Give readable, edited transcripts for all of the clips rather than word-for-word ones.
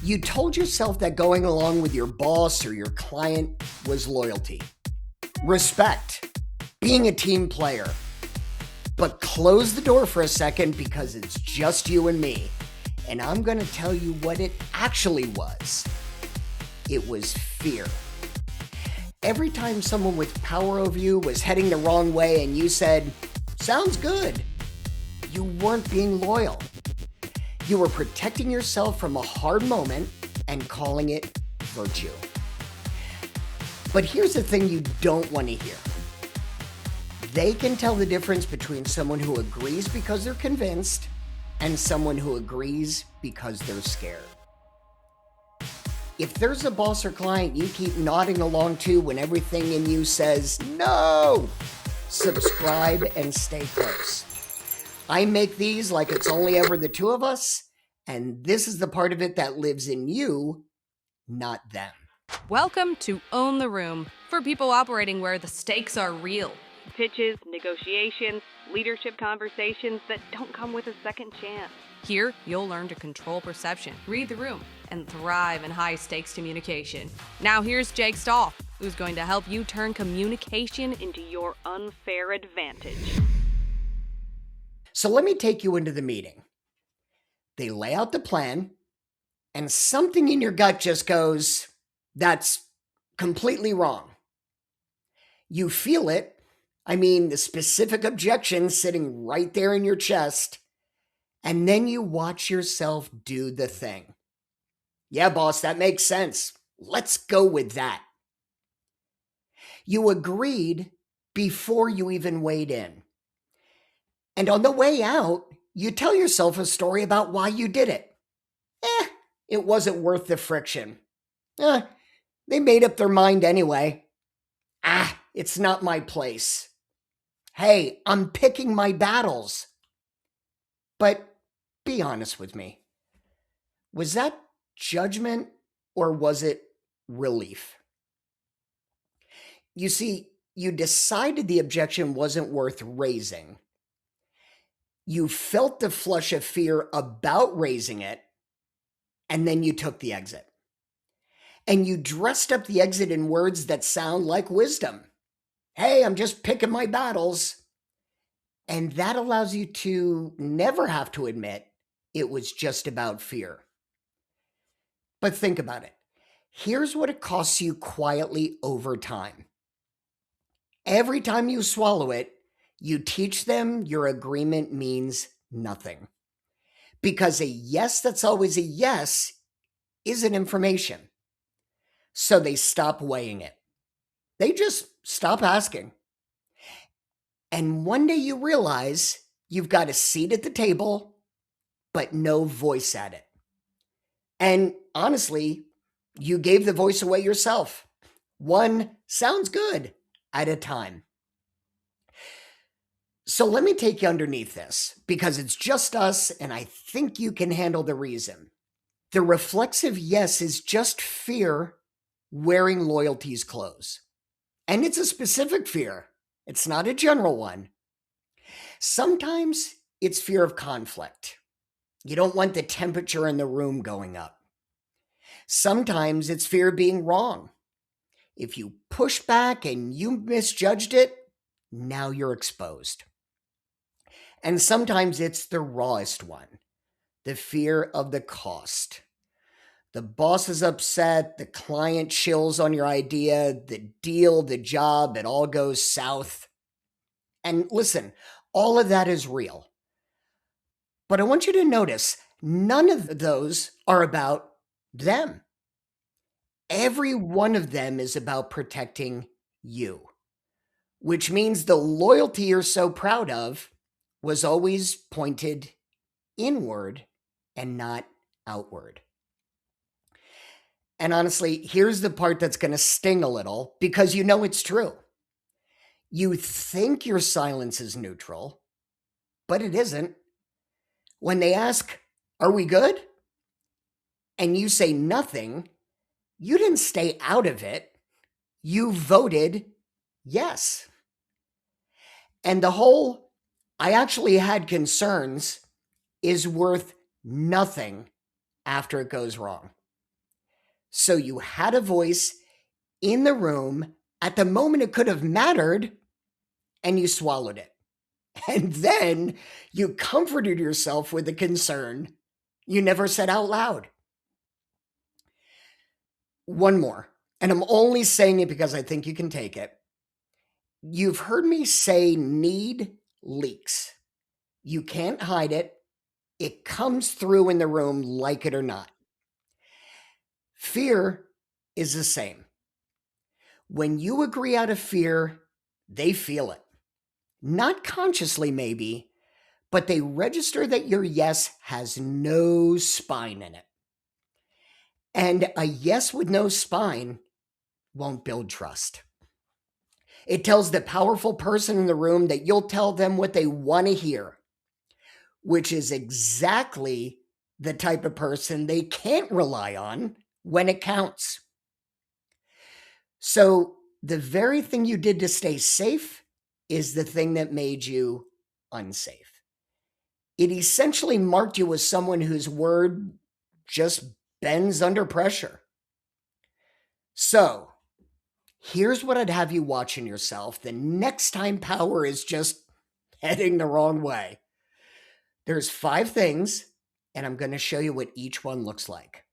You told yourself that going along with your boss or your client was loyalty, respect, being a team player. But close the door for a second because it's just you and me. And I'm going to tell you what it actually was. It was fear. Every time someone with power over you was heading the wrong way and you said, "Sounds good," you weren't being loyal. You were protecting yourself from a hard moment and calling it virtue. But here's the thing you don't want to hear. They can tell the difference between someone who agrees because they're convinced and someone who agrees because they're scared. If there's a boss or client you keep nodding along to when everything in you says no, subscribe and stay close. I make these like it's only ever the two of us, and this is the part of it that lives in you, not them. Welcome to Own the Room, for people operating where the stakes are real. Pitches, negotiations, leadership conversations that don't come with a second chance. Here, you'll learn to control perception, read the room, and thrive in high-stakes communication. Now here's Jake Stahl, who's going to help you turn communication into your unfair advantage. So let me take you into the meeting. They lay out the plan, and something in your gut just goes, "That's completely wrong." You feel it. I mean, the specific objection sitting right there in your chest. And then you watch yourself do the thing. "Yeah, boss, that makes sense. Let's go with that." You agreed before you even weighed in. And on the way out, you tell yourself a story about why you did it. It wasn't worth the friction. They made up their mind anyway. It's not my place. Hey, I'm picking my battles. But be honest with me. Was that judgment or was it relief? You see, you decided the objection wasn't worth raising. You felt the flush of fear about raising it, and then you took the exit. And you dressed up the exit in words that sound like wisdom. Hey, I'm just picking my battles. And that allows you to never have to admit it was just about fear. But think about it. Here's what it costs you quietly over time. Every time you swallow it, you teach them your agreement means nothing. Because a yes that's always a yes isn't information. So they stop weighing it. They just stop asking. And one day you realize you've got a seat at the table, but no voice at it. And honestly, you gave the voice away yourself. One sounds good at a time. So let me take you underneath this, because it's just us, and I think you can handle the reason. The reflexive yes is just fear wearing loyalty's clothes. And it's a specific fear. It's not a general one. Sometimes it's fear of conflict. You don't want the temperature in the room going up. Sometimes it's fear of being wrong. If you push back and you misjudged it, now you're exposed. And sometimes it's the rawest one, the fear of the cost. The boss is upset, the client chills on your idea, the deal, the job, it all goes south. And listen, all of that is real. But I want you to notice, none of those are about them. Every one of them is about protecting you, which means the loyalty you're so proud of was always pointed inward and not outward. And honestly, here's the part that's going to sting a little because you know it's true. You think your silence is neutral, but it isn't. When they ask, "Are we good?" and you say nothing, you didn't stay out of it. You voted yes. And the whole "I actually had concerns" is worth nothing after it goes wrong. So you had a voice in the room at the moment it could have mattered, and you swallowed it. And then you comforted yourself with the concern you never said out loud. One more, and I'm only saying it because I think you can take it. You've heard me say need leaks. You can't hide it. It comes through in the room, like it or not. Fear is the same. When you agree out of fear, they feel it. Not consciously, maybe, but they register that your yes has no spine in it. And a yes with no spine won't build trust. It tells the powerful person in the room that you'll tell them what they want to hear, which is exactly the type of person they can't rely on when it counts. So the very thing you did to stay safe is the thing that made you unsafe. It essentially marked you as someone whose word just bends under pressure. So here's what I'd have you watching yourself the next time power is just heading the wrong way. There's 5 things, and I'm going to show you what each one looks like.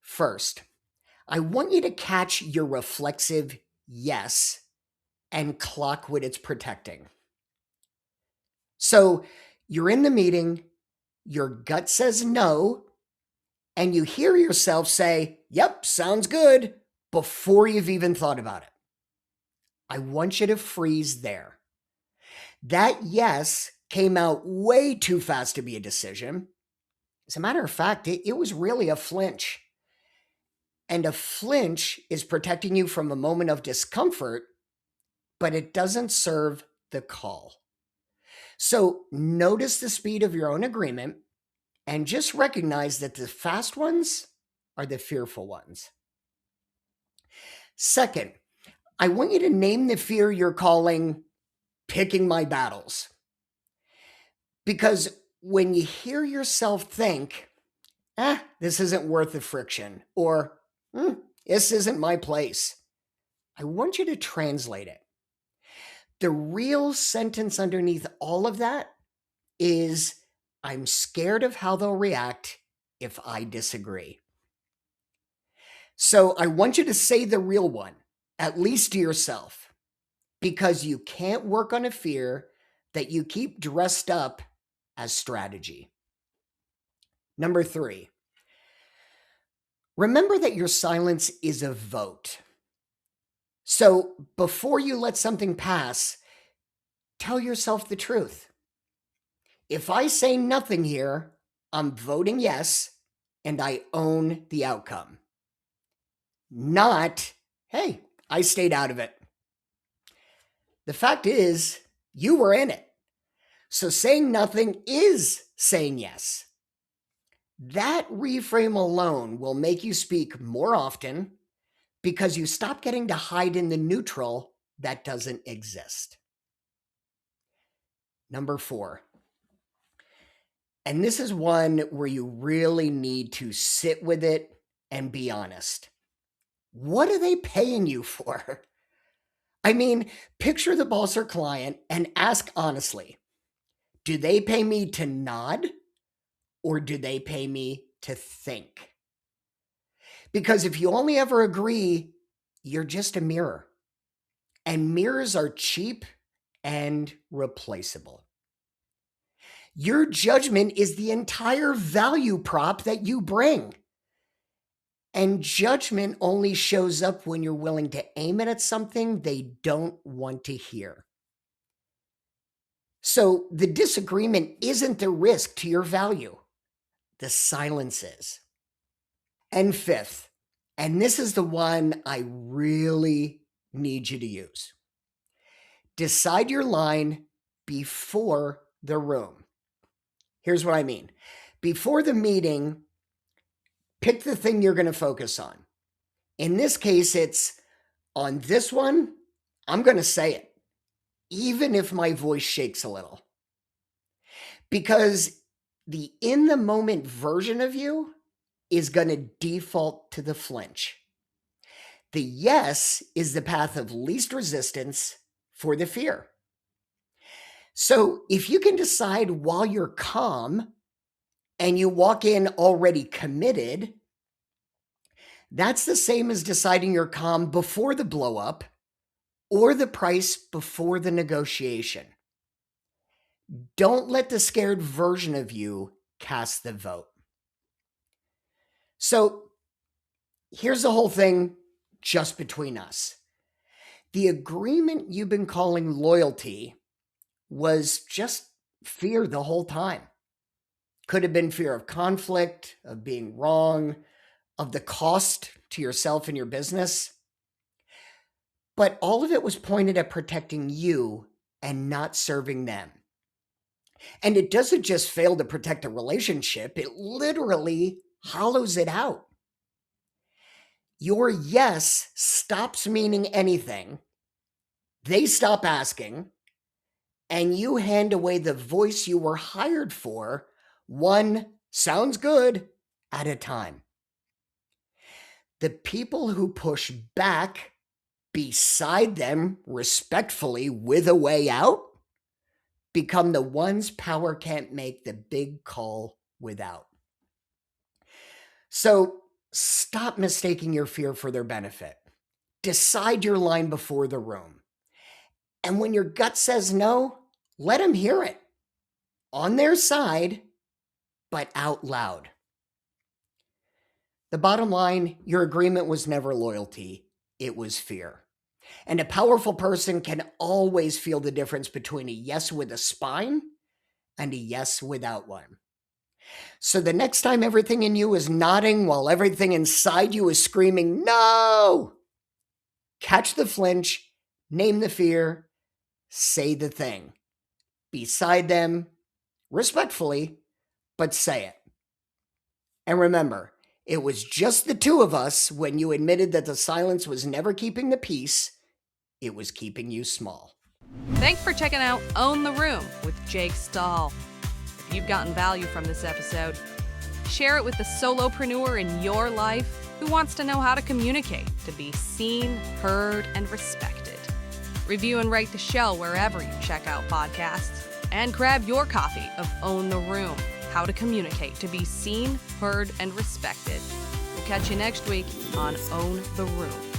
First, I want you to catch your reflexive yes and clock what it's protecting. So you're in the meeting, your gut says no, and you hear yourself say, yep, sounds good, before you've even thought about it. I want you to freeze there. That yes came out way too fast to be a decision. As a matter of fact, it was really a flinch. And a flinch is protecting you from a moment of discomfort, but it doesn't serve the call. So notice the speed of your own agreement and just recognize that the fast ones are the fearful ones. Second, I want you to name the fear you're calling picking my battles. Because when you hear yourself think, this isn't worth the friction, or this isn't my place, I want you to translate it. The real sentence underneath all of that is, I'm scared of how they'll react if I disagree. So I want you to say the real one, at least to yourself, because you can't work on a fear that you keep dressed up as strategy. Number 3, remember that your silence is a vote. So before you let something pass, tell yourself the truth. If I say nothing here, I'm voting yes, and I own the outcome. Not, hey, I stayed out of it. The fact is, you were in it. So saying nothing is saying yes. That reframe alone will make you speak more often because you stop getting to hide in the neutral that doesn't exist. Number 4. And this is one where you really need to sit with it and be honest. What are they paying you for? I mean, picture the boss or client and ask honestly, do they pay me to nod or do they pay me to think? Because if you only ever agree, you're just a mirror. And mirrors are cheap and replaceable. Your judgment is the entire value prop that you bring. And judgment only shows up when you're willing to aim it at something they don't want to hear. So the disagreement isn't the risk to your value. The silence is. And 5th, and this is the one I really need you to use. Decide your line before the room. Here's what I mean. Before the meeting, pick the thing you're going to focus on. In this case, it's on this one, I'm going to say it, even if my voice shakes a little. Because the in the moment version of you is going to default to the flinch. The yes is the path of least resistance for the fear. So if you can decide while you're calm and you walk in already committed, that's the same as deciding you're calm before the blow up or the price before the negotiation. Don't let the scared version of you cast the vote. So here's the whole thing just between us. The agreement you've been calling loyalty was just fear the whole time. Could have been fear of conflict, of being wrong, of the cost to yourself and your business. But all of it was pointed at protecting you and not serving them. And it doesn't just fail to protect a relationship, it literally hollows it out. Your yes stops meaning anything. They stop asking, and you hand away the voice you were hired for, one sounds good at a time. The people who push back beside them respectfully with a way out become the ones power can't make the big call without. So stop mistaking your fear for their benefit. Decide your line before the room. And when your gut says no, let them hear it. On their side, but out loud. The bottom line, your agreement was never loyalty, it was fear. And a powerful person can always feel the difference between a yes with a spine and a yes without one. So the next time everything in you is nodding while everything inside you is screaming, no! Catch the flinch, name the fear, say the thing. Beside them, respectfully, but say it. And remember, it was just the two of us when you admitted that the silence was never keeping the peace, it was keeping you small. Thanks for checking out Own the Room with Jake Stahl. If you've gotten value from this episode, share it with the solopreneur in your life who wants to know how to communicate to be seen, heard, and respected. Review and rate the show wherever you check out podcasts, and grab your copy of Own the Room, How to Communicate to be Seen, Heard, and Respected. We'll catch you next week on Own the Room.